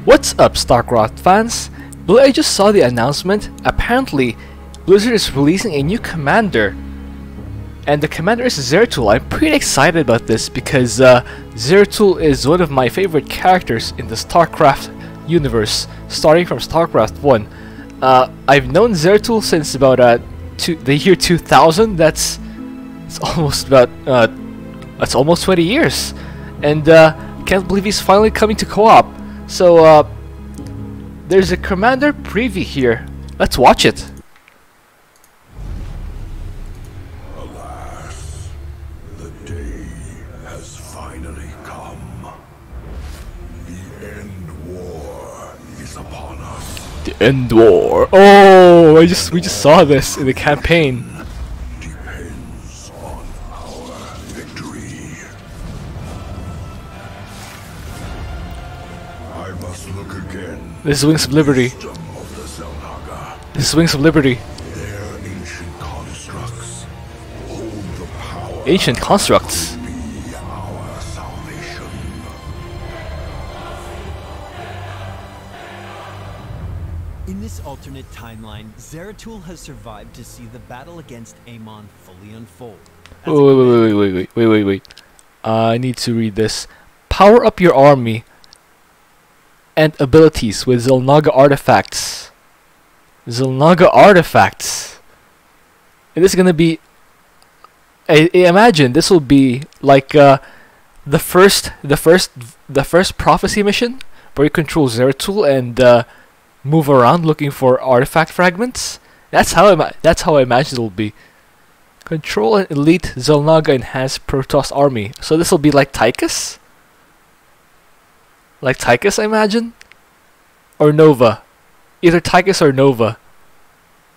What's up, Starcraft fans? Well, I just saw the announcement. Apparently, Blizzard is releasing a new commander, and the commander is Zeratul. I'm pretty excited about this because Zeratul is one of my favorite characters in the Starcraft universe, starting from Starcraft 1. I've known Zeratul since about the year 2000. That's almost 20 years, and can't believe he's finally coming to co-op. So there's a commander preview here. Let's watch it. Alas, the day has finally come. The end war is upon us. The end war. Oh, we just saw this in the campaign. Depends on our victory. I must look again. This is Wings of Liberty. Wisdom of the Zelnaga. This is Wings of Liberty. Their ancient constructs hold the power Ancient constructs. to be our salvation. In this alternate timeline, Zeratul has survived to see the battle against Amon fully unfold. As a Wait. I need to read this. Power up your army and abilities with Zelnaga artifacts. Zelnaga artifacts. And this is gonna be. I imagine this will be like the first prophecy mission where you control Zeratul and move around looking for artifact fragments. That's how I imagine it will be. Control an elite Zelnaga enhanced Protoss army. So this will be like Tychus? Like Tychus, I imagine? Or Nova. Either Tychus or Nova.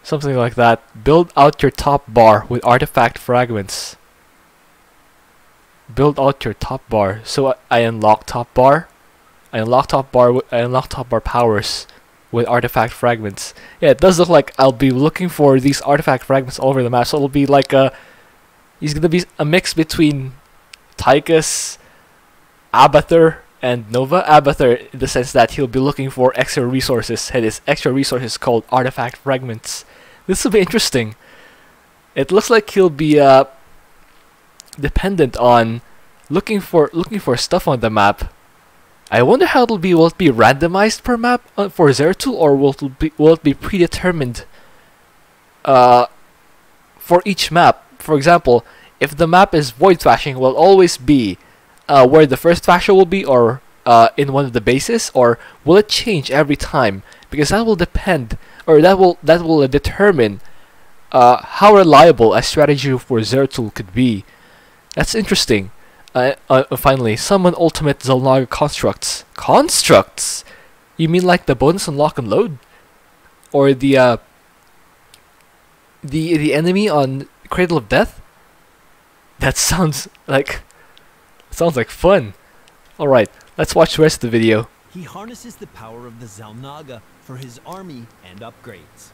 Something like that. Build out your top bar with artifact fragments. Build out your top bar. So I unlock top bar. I unlock top bar powers with artifact fragments. Yeah, it does look like I'll be looking for these artifact fragments all over the map. So it'll be like he's gonna be a mix between Tychus, Abathur, and Nova. Abathur in the sense that he'll be looking for extra resources, and his extra resources called artifact fragments. This will be interesting. It looks like he'll be dependent on looking for stuff on the map. I wonder how it'll be. Will it be randomized per map for Zeratul, or will it be predetermined for each map? For example, if the map is void thrashing, will it always be where the first thrasher will be, or in one of the bases, or will it change every time? Because that will depend, or that will determine how reliable a strategy for Zeratul could be. That's interesting. Finally, summon ultimate Zelnaga constructs. Constructs? You mean like the bonus unlock and load, or the enemy on Cradle of Death? That sounds like fun. All right, let's watch the rest of the video. He harnesses the power of the Zelnaga for his army and upgrades.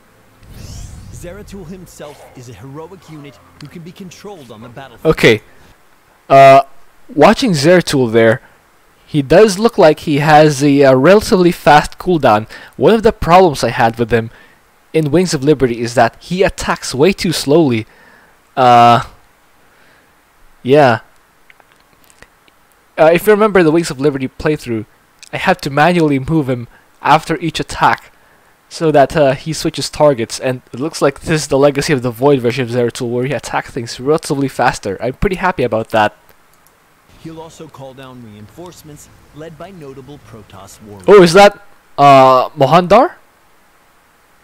Zeratul himself is a heroic unit who can be controlled on the battlefield. Okay. Watching Zeratul there, he does look like he has a relatively fast cooldown. One of the problems I had with him in Wings of Liberty is that he attacks way too slowly. Yeah. If you remember the Wings of Liberty playthrough, I had to manually move him after each attack so that he switches targets, and it looks like this is the legacy of the Void version of Zeratul, where he attacks things relatively faster. I'm pretty happy about that. He'll also call down reinforcements led by notable Protoss warriors. Oh, is that Mohandar?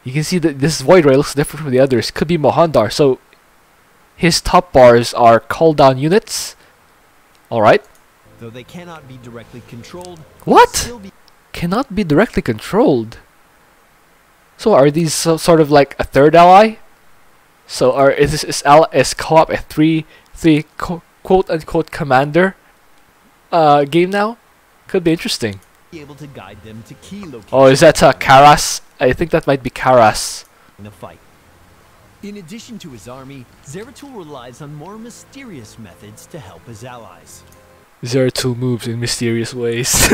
You can see that this Void Ray looks different from the others. Could be Mohandar. So his top bars are call down units. Alright. Though they cannot be directly controlled. What? Cannot be directly controlled? So are these sort of like a third ally? So is co-op a three quote unquote commander game now? Could be interesting. Be able to guide them to key locations. Oh, is that Karas? I think that might be Karas. In the fight. In addition to his army, Zeratul relies on more mysterious methods to help his allies. Zeratul moves in mysterious ways.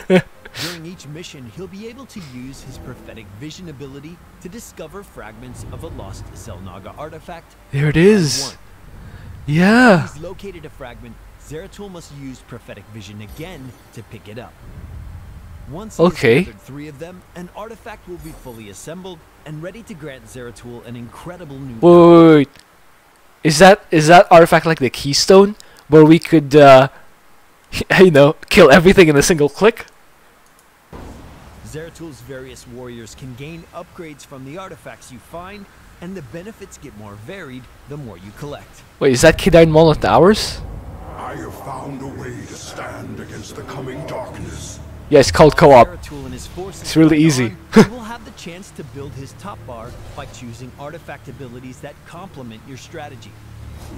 During each each mission, he'll be able to use his prophetic vision ability to discover fragments of a lost Xel'Naga artifact. There it is. Yeah. If he's located a fragment, Zeratul must use prophetic vision again to pick it up. Once he has gathered 3 of them, an artifact will be fully assembled and ready to grant Zeratul an incredible new power. Wait. Is that artifact like the Keystone, where we could, you know, kill everything in a single click? Zeratul's various warriors can gain upgrades from the artifacts you find, and the benefits get more varied the more you collect. Wait, is that Kidine Monolith ours? I have found a way to stand against the coming darkness. Yeah, it's called co-op. Zeratul and his forces It's really easy. he will have the chance to build his top bar by choosing artifact abilities that complement your strategy.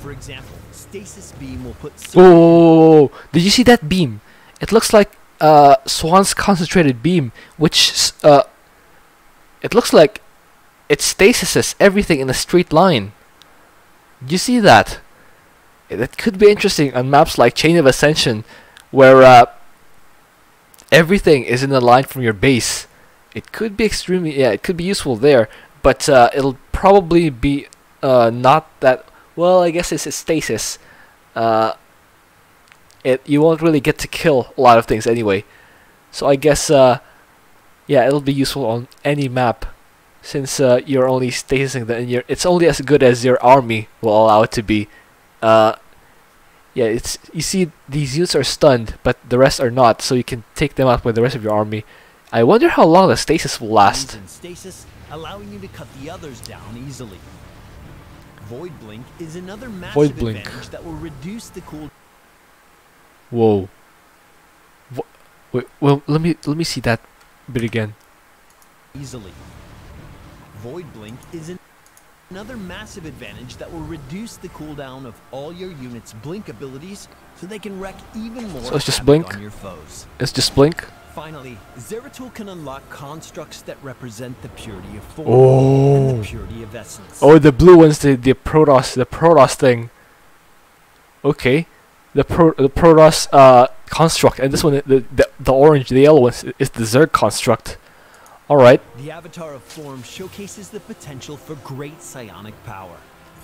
For example, Stasis Beam will put... Oh, did you see that beam? It looks like Swan's concentrated beam, which it looks like it stasises everything in a straight line. Did you see that? That could be interesting on maps like Chain of Ascension, where everything is in a line from your base. It could be extremely, yeah, it could be useful there, but it'll probably be not that. Well, I guess it's a stasis. You won't really get to kill a lot of things anyway. So I guess, yeah, it'll be useful on any map, since you're only stasising that, and it's only as good as your army will allow it to be. Yeah, you see these units are stunned, but the rest are not, so you can take them out with the rest of your army. I wonder how long the stasis will last. Stasis, allowing you to cut the others down easily. Void Blink is another massive advantage that will reduce the cooldown. Whoa. Wait, well, let me see that bit again. Easily. Void Blink is another massive advantage that will reduce the cooldown of all your units' blink abilities, so they can wreak even more so it's just blink on your foes. It's just blink. Finally, Zeratul can unlock constructs that represent the purity of form and the purity of essence. Oh, the blue one's the Protoss thing. Okay, the Protoss construct, and this one, the orange, the yellow one is the Zerg construct. All right. The Avatar of Form showcases the potential for great psionic power.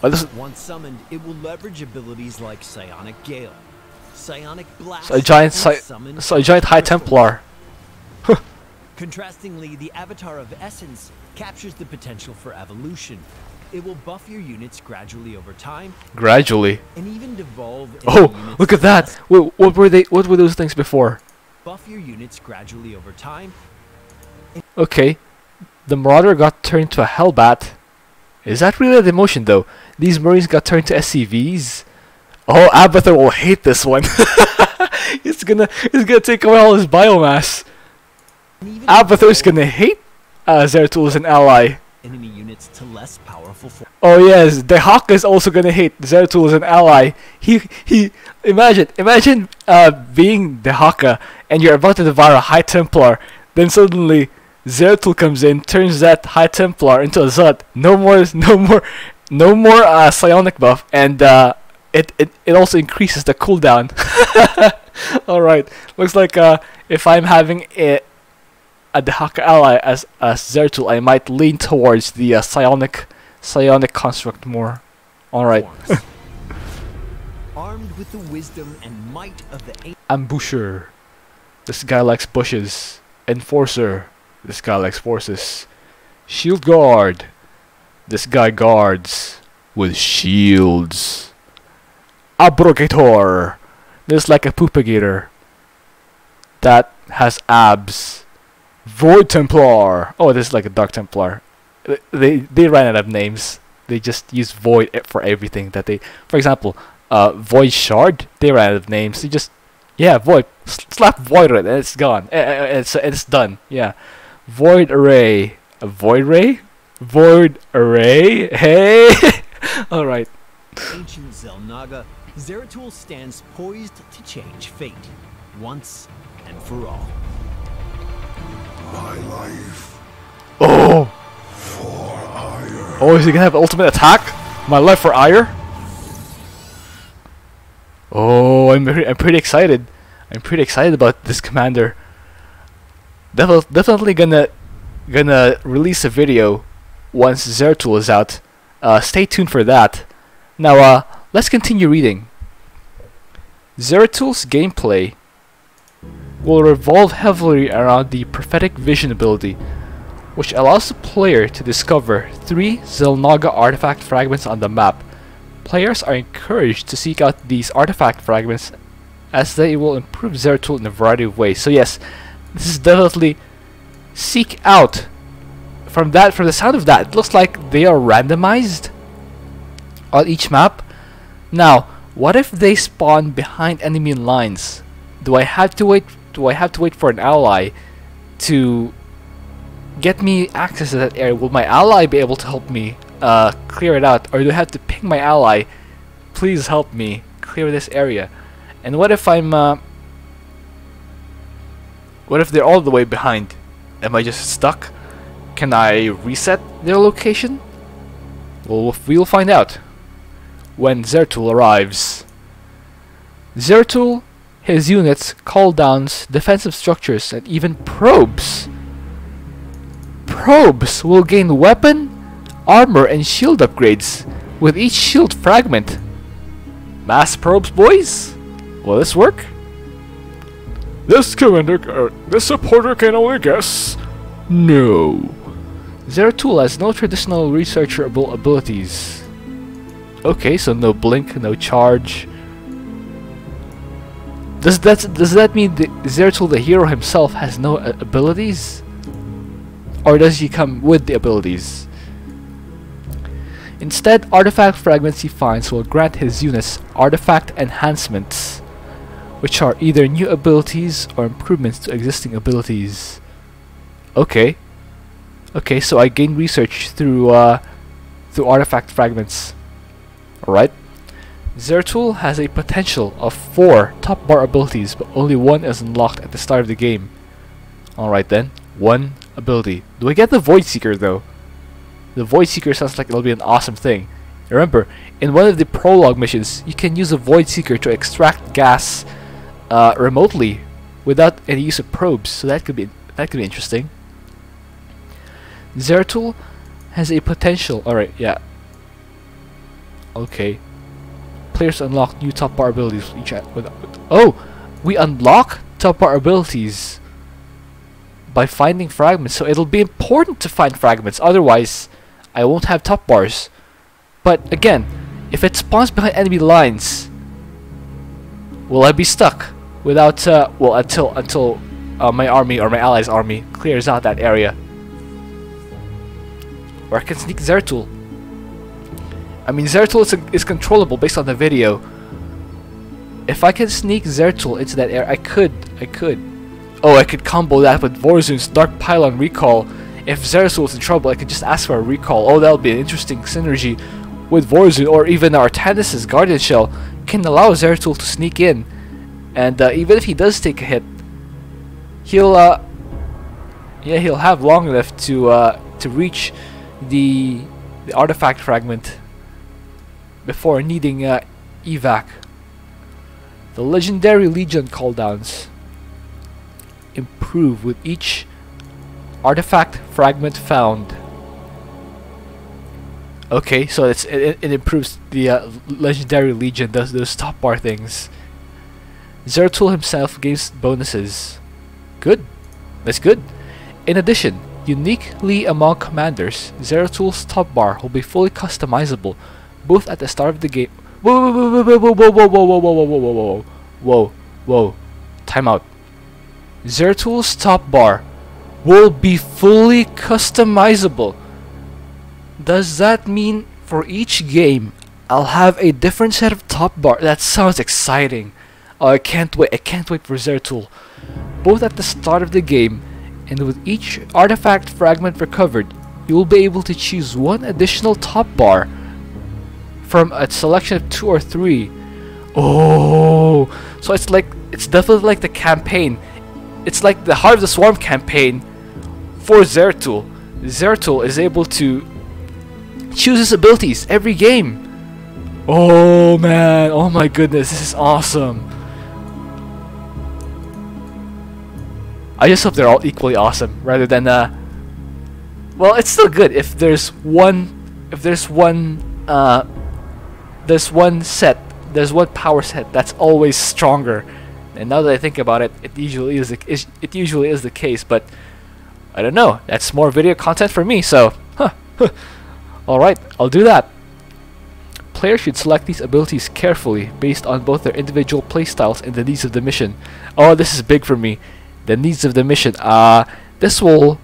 Once summoned, it will leverage abilities like Psionic Gale, Psionic Blast, so a giant High Templar. Contrastingly, the Avatar of Essence captures the potential for evolution. It will buff your units gradually over time. Gradually. And even devolve. Oh, look at that! What were those things before? Buff your units gradually over time. Okay, the Marauder got turned to a Hellbat. Is that really the emotion though? These Marines got turned to SCVs. Oh, Abathur will hate this one. It's gonna take away all his biomass. Abathur's gonna hate Zeratul as an ally. Enemy units to less powerful. Oh yes, Dehaka is also gonna hate Zeratul as an ally. He imagine being Dehaka and you're about to devour a High Templar, then suddenly Zeratul comes in, turns that High Templar into a Zut. No more psionic buff, and it also increases the cooldown. All right, looks like if I'm having a Dehaka ally as Zeratul, I might lean towards the psionic construct more. All right. Armed with the wisdom and might of the Ambusher. This guy likes bushes. Enforcer. This guy likes forces. Shield Guard. This guy guards with shields. Abrogator. This is like a poopigator that has abs. Void Templar. Oh, this is like a Dark Templar. They ran out of names. They just use Void for everything that they. For example, Void Shard. They ran out of names. They just Void. Slap Void on it and it's gone. It's done. Yeah. Void Array. A Void Ray? Void Array? Hey! Alright. Ancient Xel'Naga, Zeratul stands poised to change fate, once and for all. My life Oh! for ire. Oh, is he gonna have ultimate attack? My life for ire? Oh, I'm pretty excited. I'm pretty excited about this commander. Definitely gonna release a video once Zeratul is out. Stay tuned for that. Now, let's continue reading. Zeratul's gameplay will revolve heavily around the Prophetic Vision ability, which allows the player to discover 3 Xel'Naga artifact fragments on the map. Players are encouraged to seek out these artifact fragments as they will improve Zeratul in a variety of ways. So yes, this is definitely seek out. From the sound of that, it looks like they are randomized on each map. Now, what if they spawn behind enemy lines? Do I have to wait for an ally to get me access to that area? Will my ally be able to help me clear it out, or do I have to ping my ally, please help me clear this area? And what if what if they're all the way behind? Am I just stuck? Can I reset their location? Well, we'll find out when Zeratul arrives. Zeratul, his units, cooldowns, defensive structures, and even probes. Probes will gain weapon, armor, and shield upgrades with each shield fragment. Mass probes, boys? Will this work? This supporter can only guess. No. Zeratul has no traditional researchable abilities. Okay, so no blink, no charge. Does that mean Zeratul, the hero himself, has no abilities? Or does he come with the abilities? Instead, artifact fragments he finds will grant his units artifact enhancements, which are either new abilities or improvements to existing abilities. Okay. Okay, so I gain research through artifact fragments. Alright. Zeratul has a potential of 4 top bar abilities, but only 1 is unlocked at the start of the game. Alright then, 1 ability. Do I get the Void Seeker though? The Void Seeker sounds like it'll be an awesome thing. Remember, in one of the prologue missions, you can use a Void Seeker to extract gas remotely without any use of probes, so that could be interesting. Zeratul has a potential. Alright, yeah. Okay. Players unlock new top bar abilities oh! We unlock top bar abilities by finding fragments, so it'll be important to find fragments, otherwise I won't have top bars. But again, if it spawns behind enemy lines, will I be stuck without well, until my army or my allies' army clears out that area? Or I can sneak Zeratul. I mean, Zeratul is controllable based on the video. If I can sneak Zeratul into that area, I could. Oh, I could combo that with Vorzun's Dark Pylon Recall. If Zeratul's in trouble, I could just ask for a recall. Oh, that'll be an interesting synergy with Vorzun, or even Artanis' Guardian Shell can allow Zeratul to sneak in. And even if he does take a hit, he'll have long enough to reach the artifact fragment before needing evac. The legendary Legion cooldowns improve with each artifact fragment found. Okay, so it improves the legendary Legion, does those top bar things. Zeratul himself gains bonuses. Good, that's good. In addition, uniquely among commanders, Zeratul's top bar will be fully customizable, both at the start of the game. Whoa! Time out. Zeratul's top bar will be fully customizable. Does that mean for each game I'll have a different set of top bar? That sounds exciting. Oh, I can't wait for Zeratul. Both at the start of the game and with each artifact fragment recovered, you will be able to choose one additional top bar from a selection of 2 or 3. Oh, so it's definitely like the campaign. It's like the Heart of the Swarm campaign for Zeratul. Zeratul is able to choose his abilities every game. Oh man, oh my goodness, this is awesome. I just hope they're all equally awesome, rather than well, it's still good if there's one power set that's always stronger. And now that I think about it, it usually is the case. But I don't know. That's more video content for me. So, all right, I'll do that. Players should select these abilities carefully based on both their individual playstyles and the needs of the mission. Oh, this is big for me. The needs of the mission. This will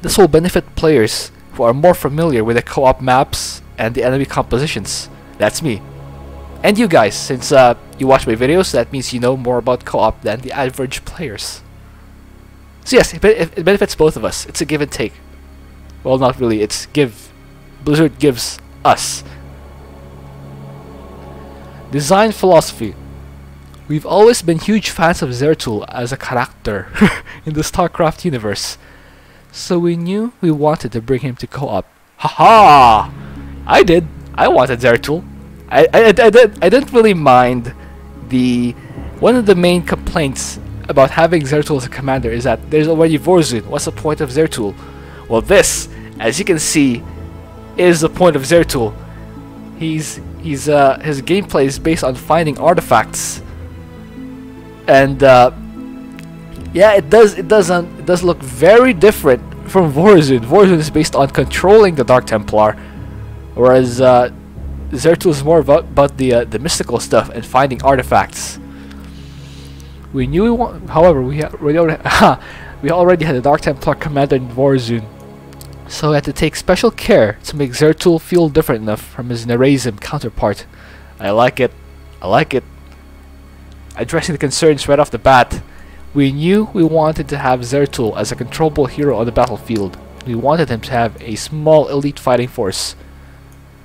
benefit players who are more familiar with the co-op maps and the enemy compositions. That's me. And you guys, since you watch my videos, that means you know more about co-op than the average players. So yes, it benefits both of us. It's a give and take. Well, not really. It's give. Blizzard gives us. Design philosophy. We've always been huge fans of Zeratul as a character in the Starcraft universe, so we knew we wanted to bring him to co-op. Haha! I did. I wanted Zeratul. I didn't really mind one of the main complaints about having Zeratul as a commander is that there's already Vorzun. What's the point of Zeratul? Well, this, as you can see, is the point of Zeratul. His gameplay is based on finding artifacts, and yeah, it does look very different from Vorzun. Vorzun is based on controlling the Dark Templar, whereas Zeratul is more about the mystical stuff and finding artifacts. We knew however, we already had a Dark Templar commander in Vorzun, so we had to take special care to make Zeratul feel different enough from his Nerazim counterpart. I like it. I like it. Addressing the concerns right off the bat, we knew we wanted to have Zeratul as a controllable hero on the battlefield. We wanted him to have a small elite fighting force.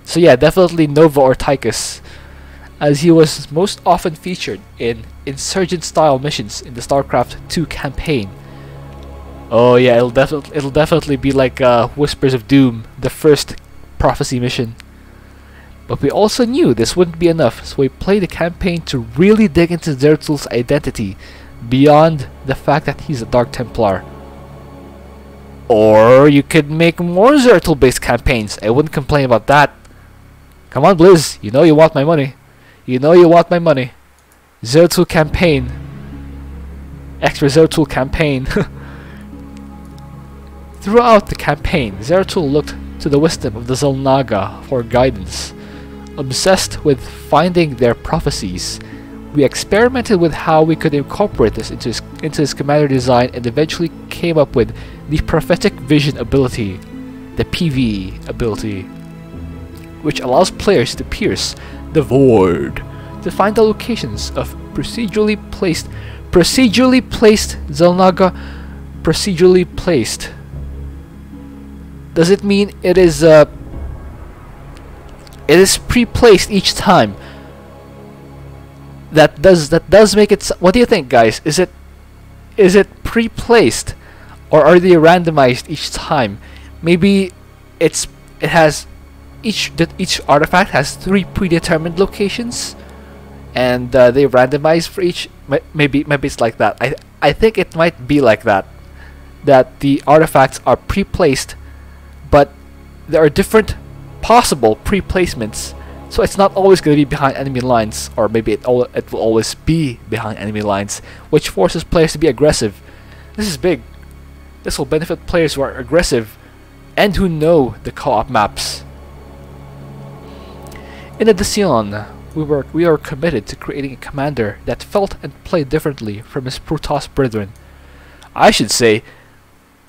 So yeah, definitely Nova or Tychus, as he was most often featured in insurgent-style missions in the Starcraft 2 campaign. Oh yeah, it'll definitely be like Whispers of Doom, the first prophecy mission. But we also knew this wouldn't be enough, so we played the campaign to really dig into Zeratul's identity, beyond the fact that he's a Dark Templar. Or you could make more Zeratul-based campaigns. I wouldn't complain about that. Come on, Blizz, you know you want my money. You know you want my money. Zeratul campaign. Extra Zeratul campaign. Throughout the campaign, Zeratul looked to the wisdom of the Xel'Naga for guidance. Obsessed with finding their prophecies, we experimented with how we could incorporate this into his commander design and eventually came up with the Prophetic Vision ability, the PV ability, which allows players to pierce the void to find the locations of procedurally placed Xel'Naga. Procedurally placed. Does it mean it is pre-placed each time? That does make it. What do you think, guys? Is it pre-placed, or are they randomized each time? Maybe it has each artifact has 3 predetermined locations, and they randomize for each. Maybe it's like that. I think it might be like that. That the artifacts are pre-placed, but there are different possible pre-placements. So it's not always going to be behind enemy lines, or maybe it will always be behind enemy lines, which forces players to be aggressive. This is big. This will benefit players who are aggressive and who know the co-op maps. In addition, we are committed to creating a commander that felt and played differently from his Protoss brethren. I should say,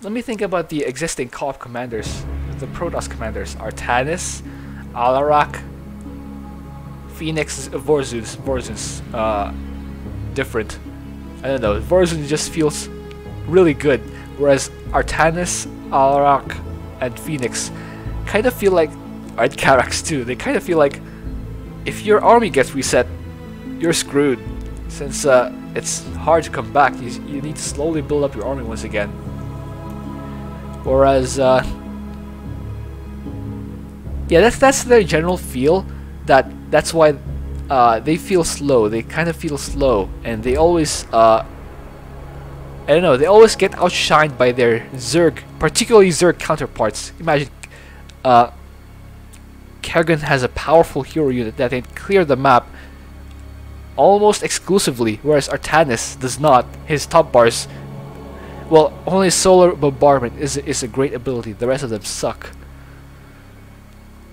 let me think about the existing co-op commanders, the Protoss Commanders. Artanis, Alarak, Phoenix, Vorzun's different. I don't know, Vorzun just feels really good, whereas Artanis, Alarak, and Phoenix kind of feel like, and Carax too, they kind of feel like if your army gets reset, you're screwed, since it's hard to come back. You need to slowly build up your army once again. Whereas yeah, that's their general feel. That's why they feel slow. They kind of feel slow, and they always I don't know, they always get outshined by their Zerg, particularly Zerg counterparts. Imagine, Kerrigan has a powerful hero unit that can clear the map almost exclusively, whereas Artanis does not. His top bars, well, only Solar Bombardment is a great ability. The rest of them suck.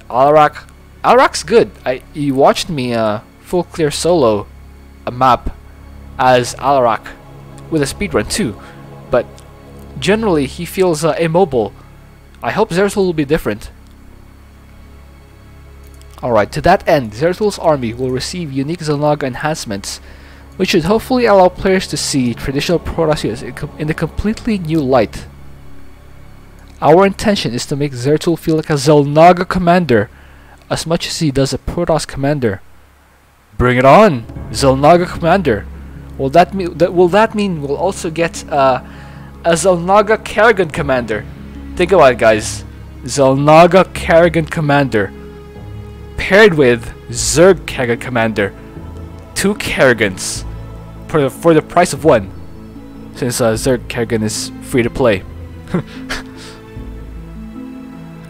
Alarak's good. You watched me full clear solo a map as Alarak with a speedrun too, but generally he feels immobile. I hope Zeratul will be different. Alright, to that end, Zeratul's army will receive unique Xel'Naga enhancements, which should hopefully allow players to see traditional Protoss units in a completely new light. Our intention is to make Zeratul feel like a Xel'Naga commander, as much as he does a Protoss commander. Bring it on, Xel'Naga commander! Will that mean we'll also get a Xel'Naga Kerrigan commander? Think about it, guys. Xel'Naga Kerrigan commander paired with Zerg Kerrigan commander. 2 Kerrigans for the price of 1, since Zerg Kerrigan is free to play.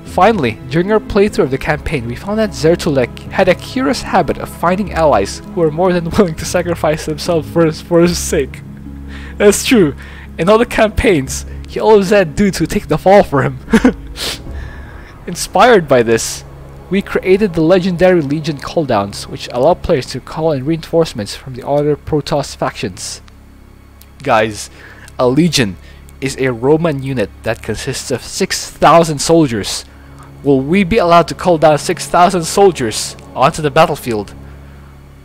Finally, during our playthrough of the campaign, we found that Zeratul had a curious habit of finding allies who were more than willing to sacrifice themselves for his sake. That's true. In all the campaigns, he always had dudes who take the fall for him. Inspired by this, we created the legendary Legion calldowns, which allow players to call in reinforcements from the other Protoss factions. Guys, a Legion is a Roman unit that consists of 6,000 soldiers. Will we be allowed to call down 6,000 soldiers onto the battlefield?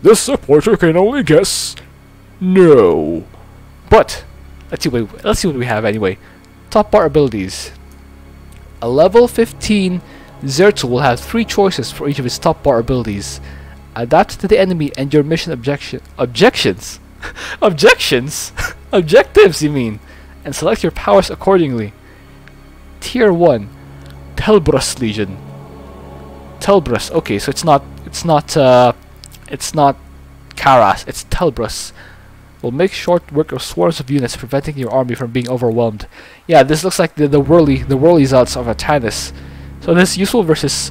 This supporter can only guess. No. But let's see what we have anyway. Top bar abilities. A level 15 Zeratul will have 3 choices for each of his top bar abilities. Adapt to the enemy and your mission objectives, you mean, and select your powers accordingly. Tier 1, Telbrus Legion. Telbrus. Okay, so it's not Karas. It's Telbrus. Will make short work of swarms of units, preventing your army from being overwhelmed. Yeah, this looks like the whirly zealots of Artanis. So this is useful versus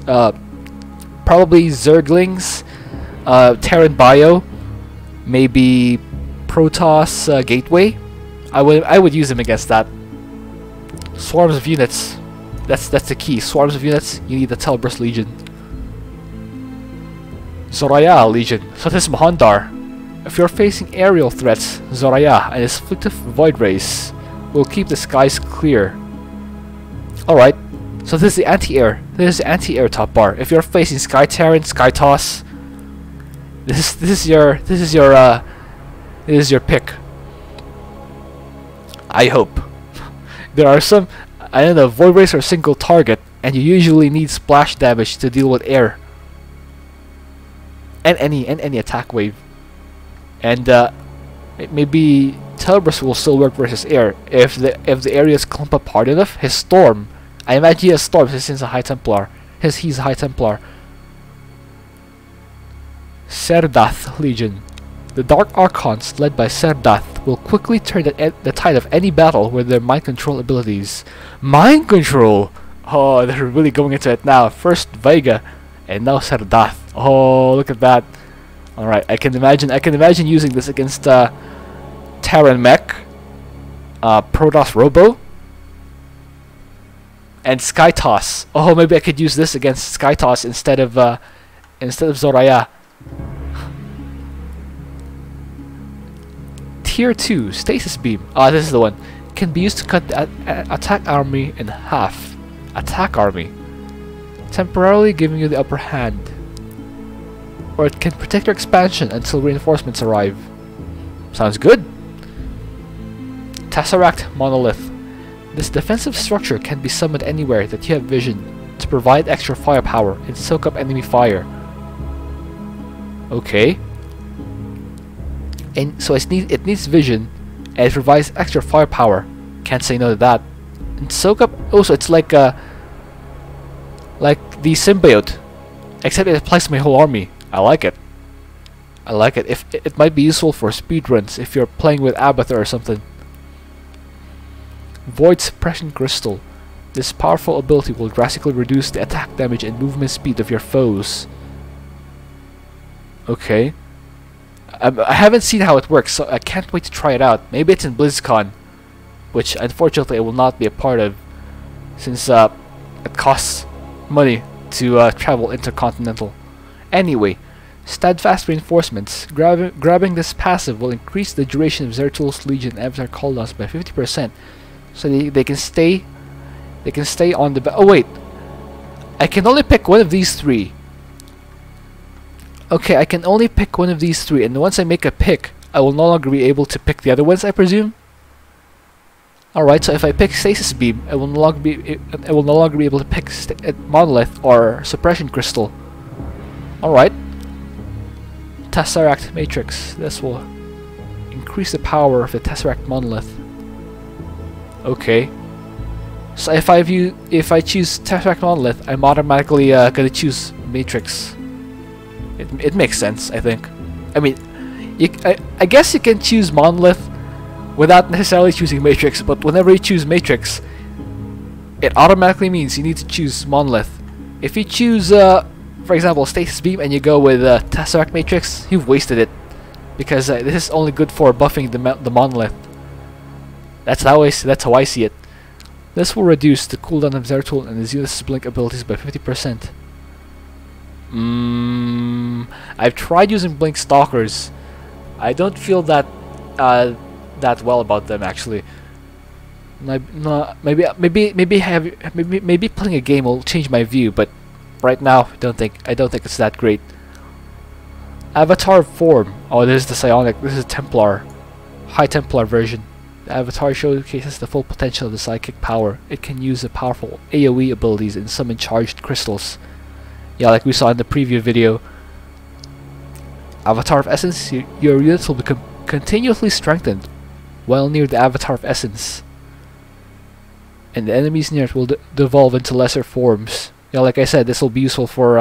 probably Zerglings, Terran Bio, maybe Protoss Gateway. I would use them against that. Swarms of units. That's the key. Swarms of units. You need the Telbrus Legion. Zoraya Legion. So this is Mahandar. If you're facing aerial threats, Zoraya and his fleet of Void Rays will keep the skies clear. Alright. So this is the anti-air. This is the anti-air top bar. If you're facing Sky Terran, Sky Toss, this is your pick. I hope. There are some, I don't know, Void Rays are single target, and you usually need splash damage to deal with air and any attack wave. And maybe Telbrus will still work versus air if the areas clump up hard enough. His storm. I imagine he has storms since he's a High Templar. He's a High Templar. Serdath Legion. The Dark Archons, led by Serdath, will quickly turn the tide of any battle with their mind control abilities. Mind control! Oh, they're really going into it now. First Vega, and now Serdath. Oh, look at that. Alright, I can imagine using this against Terran Mech, Protoss Robo, and Sky Toss. Oh, maybe I could use this against Sky Toss instead of Zoraya. Tier 2 Stasis Beam. This is the one. Can be used to cut the attack army in half. Attack army. Temporarily giving you the upper hand. Or it can protect your expansion until reinforcements arrive. Sounds good. Tesseract Monolith. This defensive structure can be summoned anywhere that you have vision to provide extra firepower and soak up enemy fire. Okay. And so it needs vision and it provides extra firepower. Can't say no to that. And soak up also, it's like the symbiote, except it applies to my whole army. I like it. I like it. If it might be useful for speedruns if you're playing with Abathur or something. Void Suppression Crystal. This powerful ability will drastically reduce the attack damage and movement speed of your foes. Okay. I haven't seen how it works, so I can't wait to try it out. Maybe it's in BlizzCon, which unfortunately I will not be a part of, since it costs money to travel intercontinental. Anyway, Steadfast Reinforcements. Grabbing this passive will increase the duration of Zeratul's Legion Avatar cooldowns by 50%, so they can stay on the oh wait, I can only pick one of these three. Okay, I can only pick one of these three, and once I make a pick, I will no longer be able to pick the other ones, I presume. Alright, so if I pick Stasis Beam, I will no longer be able to pick Monolith or Suppression Crystal. Alright. Tesseract Matrix. This will increase the power of the Tesseract Monolith. Okay. So if I choose Tesseract Monolith, I'm automatically gonna choose Matrix. It makes sense, I think. I mean, I guess you can choose Monolith without necessarily choosing Matrix, but whenever you choose Matrix, it automatically means you need to choose Monolith. If you choose, for example, Stasis Beam and you go with Tesseract Matrix, you've wasted it, because this is only good for buffing the Monolith. That's how I see it. This will reduce the cooldown of Zeratul and his unit's blink abilities by 50%. I've tried using Blink Stalkers. I don't feel that well about them, actually. Maybe playing a game will change my view, but right now I don't think it's that great. Avatar form. Oh, this is the Psionic. This is Templar, High Templar version. The Avatar showcases the full potential of the psychic power. It can use the powerful AoE abilities and summon charged crystals. Yeah, like we saw in the preview video. Avatar of Essence. Your units will become continuously strengthened while near the Avatar of Essence, and the enemies near it will devolve into lesser forms. Yeah, like I said, this will be useful for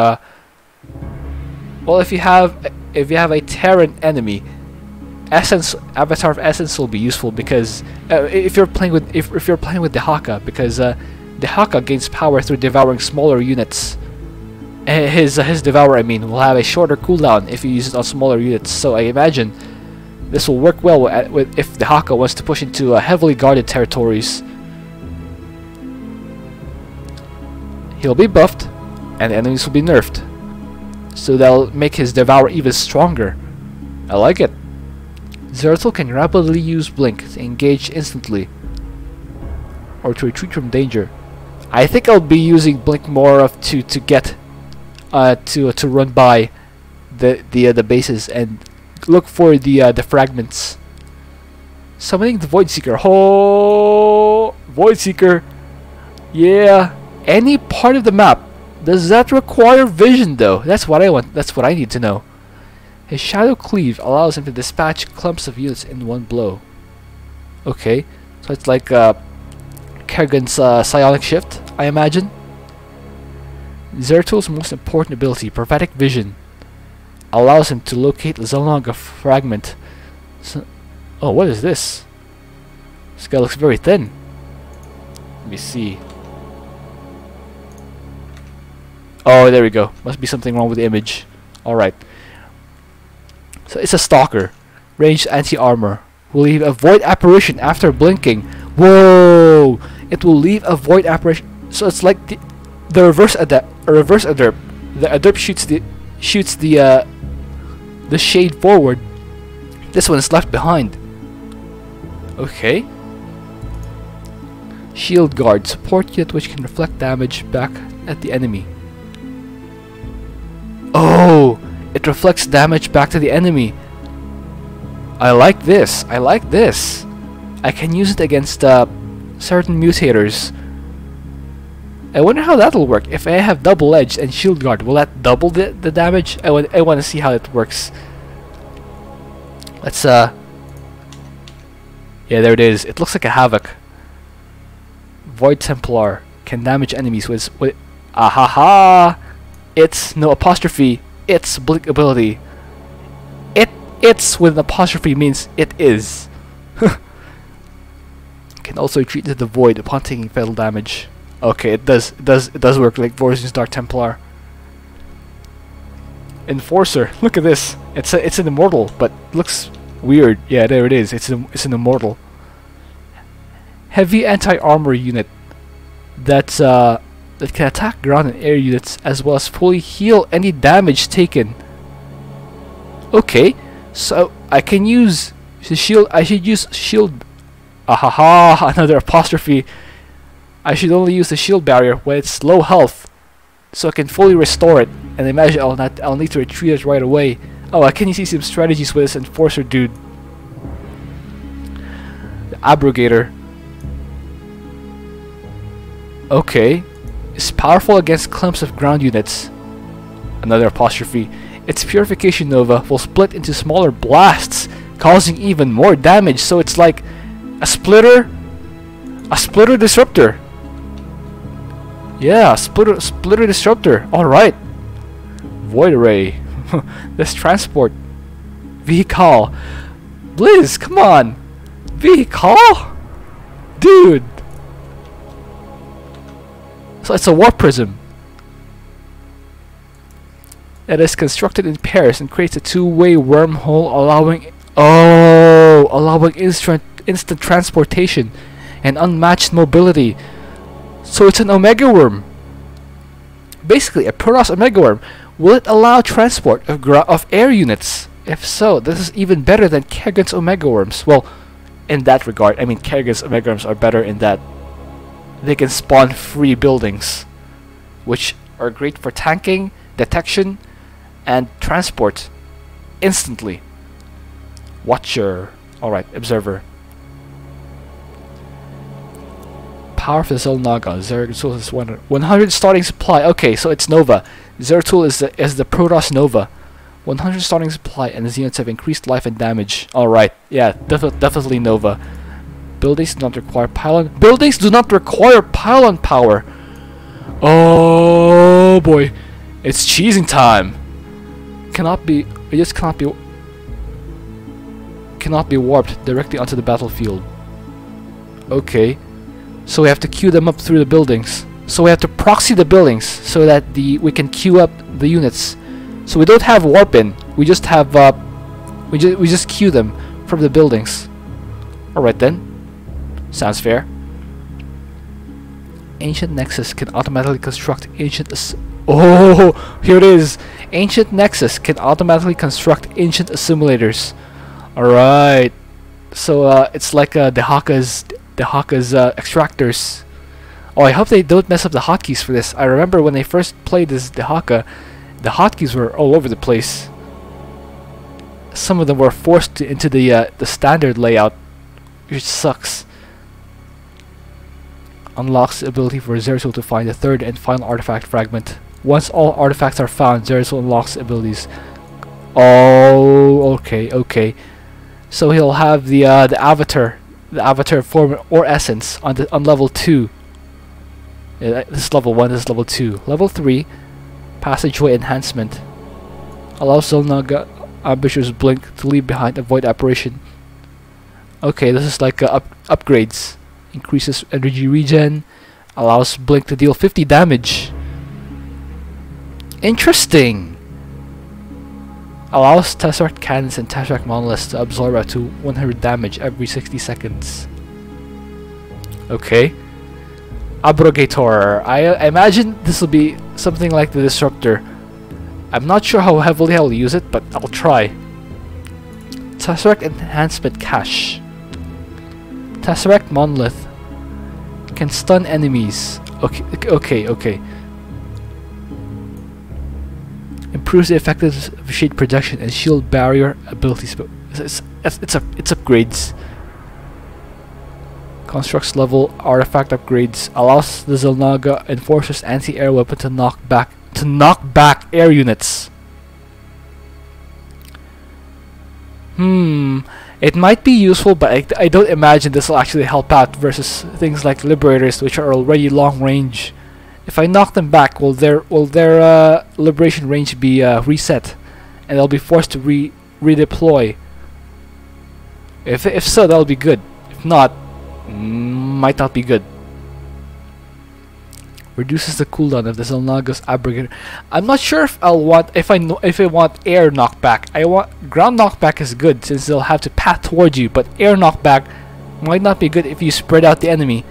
well, if you have a Terran enemy, Avatar of Essence will be useful, because if you're playing with the Haka, because the Haka gains power through devouring smaller units. His Devourer, I mean, will have a shorter cooldown if you use it on smaller units. So I imagine this will work well if the Haka wants to push into heavily guarded territories. He'll be buffed, and the enemies will be nerfed, so that'll make his Devourer even stronger. I like it. Zeratul can rapidly use Blink to engage instantly, or to retreat from danger. I think I'll be using Blink more to get to run by the bases and look for the fragments. Summoning the Void Seeker. Oh, Void Seeker. Yeah. Any part of the map. Does that require vision though? That's what I want. That's what I need to know. His Shadow Cleave allows him to dispatch clumps of units in one blow. Okay, so it's like Kerrigan's Psionic Shift, I imagine. Zeratul's most important ability, Prophetic Vision, allows him to locate the Zalanga fragment. So, oh, what is this? This guy looks very thin. Let me see. Oh, there we go. Must be something wrong with the image. Alright. So it's a Stalker. Ranged anti-armor. Will leave a void apparition after blinking. Whoa! It will leave a void apparition. So it's like the reverse aderp. The aderp shoots the shade forward. This one is left behind. Okay. Shield Guard. Support unit which can reflect damage back at the enemy. Oh! It reflects damage back to the enemy. I like this. I like this. I can use it against certain mutators. I wonder how that'll work. If I have Double Edge and Shield Guard, will that double the damage? I want to see how it works. Let's yeah, there it is. It looks like a Havoc. Void Templar can damage enemies with ahaha. It's no apostrophe. It's Blink ability. It's with an apostrophe means it is. Can also retreat into the void upon taking fatal damage. Okay, it does work like Vorzin's Dark Templar. Enforcer, look at this. It's an immortal, but looks weird. Yeah, there it is. It's an immortal. Heavy anti-armor unit that can attack ground and air units as well as fully heal any damage taken. Okay, so I can use the shield. I should use shield. Ahaha! Another apostrophe. I should only use the shield barrier when it's low health, so I can fully restore it. And imagine I'll need to retreat it right away. Oh, I can see some strategies with this enforcer dude. The abrogator. Okay, it's powerful against clumps of ground units. Another apostrophe. Its purification nova will split into smaller blasts, causing even more damage. So it's like a splitter disruptor. Yeah, splitter disruptor. All right. Void array. This transport vehicle. Blizz, come on. Vehicle, dude. So it's a warp prism. It is constructed in pairs and creates a two-way wormhole, allowing instant transportation and unmatched mobility. So it's an Omega Worm. Basically, a Protoss Omega Worm. Will it allow transport of air units? If so, this is even better than Kerrigan's Omega Worms. Well, in that regard, I mean, Kerrigan's Omega Worms are better in that they can spawn free buildings, which are great for tanking, detection, and transport instantly. Watcher. Alright, Observer. Power for the Zelnaga. Zeratul is 100 starting supply. Okay, so it's Nova. Zeratul is the Protoss Nova. 100 starting supply, and the units have increased life and damage. Alright, yeah, definitely Nova. Buildings do not require pylon. Buildings do not require pylon power. Oh boy, it's cheesing time. Cannot be warped directly onto the battlefield. Okay, so we have to queue them up through the buildings. So we have to proxy the buildings so that we can queue up the units. So we don't have warp in. We just have we just queue them from the buildings. All right then. Sounds fair. Ancient Nexus can automatically construct oh, here it is. Ancient Nexus can automatically construct ancient assimilators. Alright. So it's like Dehaka's extractors. Oh, I hope they don't mess up the hotkeys for this. I remember when they first played this Dehaka, the hotkeys were all over the place. Some of them were forced into the standard layout, which sucks. Unlocks the ability for Zeratul to find the third and final artifact fragment. Once all artifacts are found, Zeratul unlocks abilities. Oh, okay. So he'll have the avatar form or essence on level 2. This is level 1. This is level 2. Level 3, passageway enhancement. Allows Zelnaga Ambusher's blink to leave behind a void apparition. Okay, this is like upgrades. Increases energy regen. Allows blink to deal 50 damage. Interesting. Allows Tesseract cannons and Tesseract Monoliths to absorb up to 100 damage every 60 seconds. Okay. Abrogator. I imagine this will be something like the Disruptor. I'm not sure how heavily I'll use it, but I'll try. Tesseract Enhancement Cache. Tesseract Monolith can stun enemies. Okay. Improves the effectiveness of shade protection and shield barrier abilities. It's upgrades. Constructs level artifact upgrades. Allows the Zelnaga Enforcer's anti-air weapon to knock back air units. It might be useful, but I don't imagine this will actually help out versus things like Liberators, which are already long range. If I knock them back, will their liberation range be reset, and they'll be forced to redeploy? If so, that'll be good. If not, Might not be good. Reduces the cooldown of the Xel'Naga's abrogator. I'm not sure if I want air knockback. I want ground knockback is good since they'll have to path towards you, but air knockback might not be good if you spread out the enemy,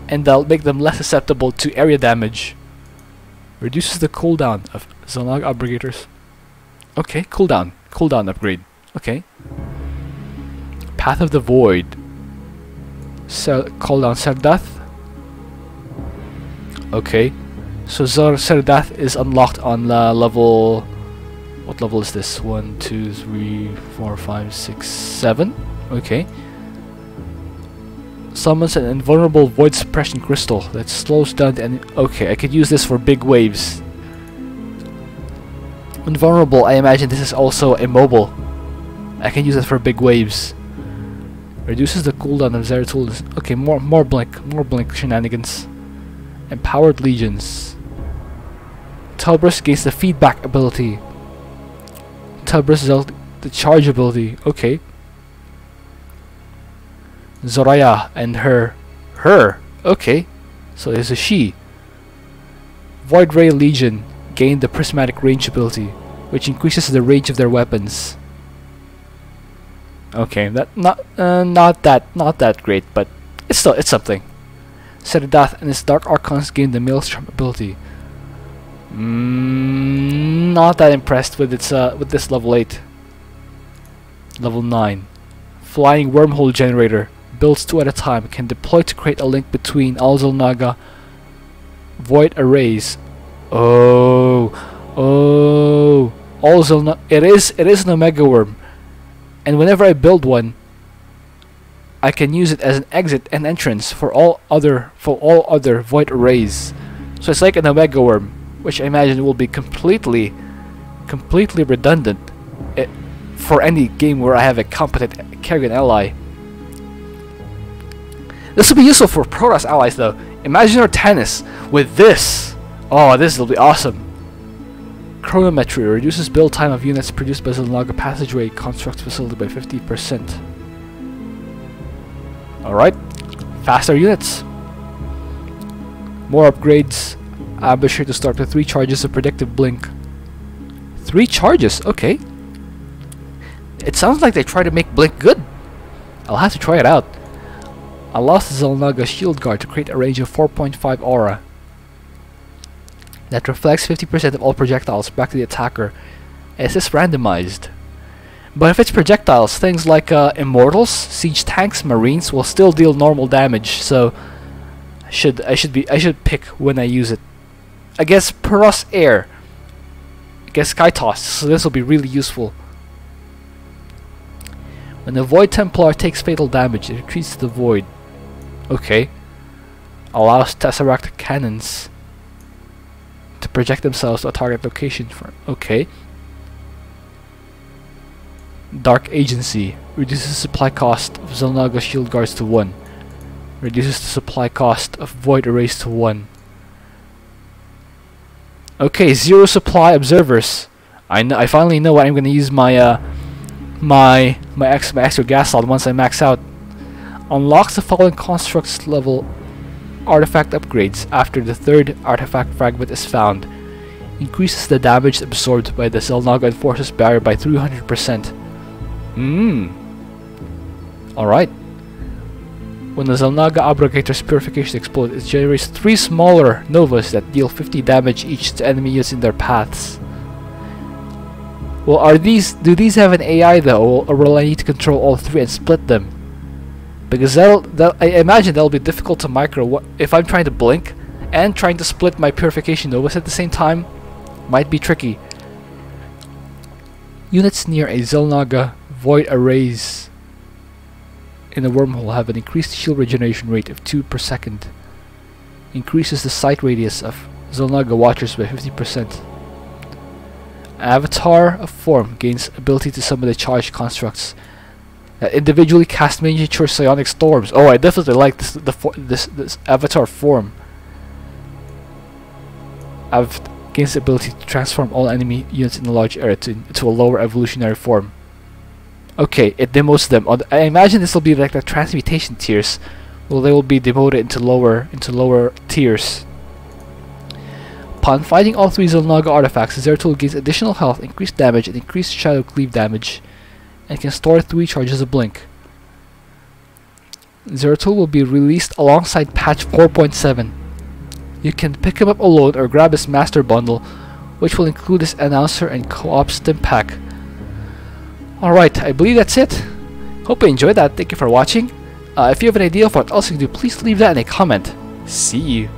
and that'll make them less susceptible to area damage. Reduces the cooldown of Xel'Naga abrogators. Okay, cooldown upgrade. Okay. Path of the Void. Cooldown Serdath. Okay, so Serdath is unlocked on level... What level is this? 1, 2, 3, 4, 5, 6, 7. Okay. Summons an invulnerable void suppression crystal that slows down the enemy. Okay, I could use this for big waves. Invulnerable, I imagine this is also immobile. I can use it for big waves. Reduces the cooldown of Zeratul. Okay, more blink shenanigans. Empowered Legions. Telbrus gains the feedback ability. Telbrus is the charge ability. Okay. Zoraya and her. Okay. So it's a she. Void Ray Legion gain the prismatic range ability, which increases the range of their weapons. Okay, that not that great, but it's something. Serdath and his Dark Archons gain the Maelstrom ability. Not that impressed with its with this level 8. Level 9. Flying Wormhole Generator. Builds 2 at a time. Can deploy to create a link between all Xel'Naga void arrays. All Xel'Naga. It is an Omega Worm, and whenever I build one, I can use it as an exit and entrance for all other void arrays. So it's like an Omega Worm, which I imagine will be completely redundant for any game where I have a competent Kerrigan ally. This will be useful for Protoss allies though. Imagine Artanis with this. Oh, this will be awesome. Chronometry reduces build time of units produced by Xel'Naga passageway construct facility by 50%. Alright, faster units. More upgrades. Ambusher to start with 3 charges of predictive blink. 3 charges, okay. It sounds like they try to make blink good. I'll have to try it out. Allows the Xel'Naga shield guard to create a range of 4.5 aura that reflects 50% of all projectiles back to the attacker. Is this randomized? But if it's projectiles, things like immortals, siege tanks, marines will still deal normal damage. So I should pick when I use it. I guess Protoss Air. I guess Sky Toss. So this will be really useful. When the Void Templar takes fatal damage, it retreats to the Void. Okay. Allows Tesseract cannons to project themselves to a target location. Okay. Dark Agency reduces the supply cost of Xel'Naga shield guards to 1. Reduces the supply cost of void arrays to 1. Okay, 0 supply observers. I finally know what I'm gonna use my my extra gas slot once I max out. Unlocks the following constructs level artifact upgrades after the 3rd artifact fragment is found. Increases the damage absorbed by the Xel'Naga Enforcer's barrier by 300%. Alright. When the Xel'Naga Abrogator's Purification explodes, it generates 3 smaller novas that deal 50 damage each to enemy units in their paths. Well, do these have an AI though, or will I need to control all 3 and split them? Because I imagine that'll be difficult to micro. If I'm trying to blink and trying to split my Purification novas at the same time, might be tricky. Units near a Xel'Naga void arrays in a wormhole have an increased shield regeneration rate of 2 per second. Increases the sight radius of Xel'Naga watchers by 50%. Avatar of Form gains ability to summon the charged constructs that individually cast miniature psionic storms. Oh, I definitely like this Avatar Form. Gains the ability to transform all enemy units in a large area to a lower evolutionary form. Okay, it demos them. I imagine this will be like the transmutation tiers, well, they will be demoted into lower tiers. Upon fighting all 3 Xel'Naga artifacts, Zeratul gains additional health, increased damage, and increased shadow cleave damage, and can store 3 charges of blink. Zeratul will be released alongside patch 4.7. You can pick him up alone or grab his master bundle, which will include his announcer and co-op stim pack. Alright, I believe that's it. Hope you enjoyed that. Thank you for watching. If you have an idea of what else you can do, please leave that in a comment. See you.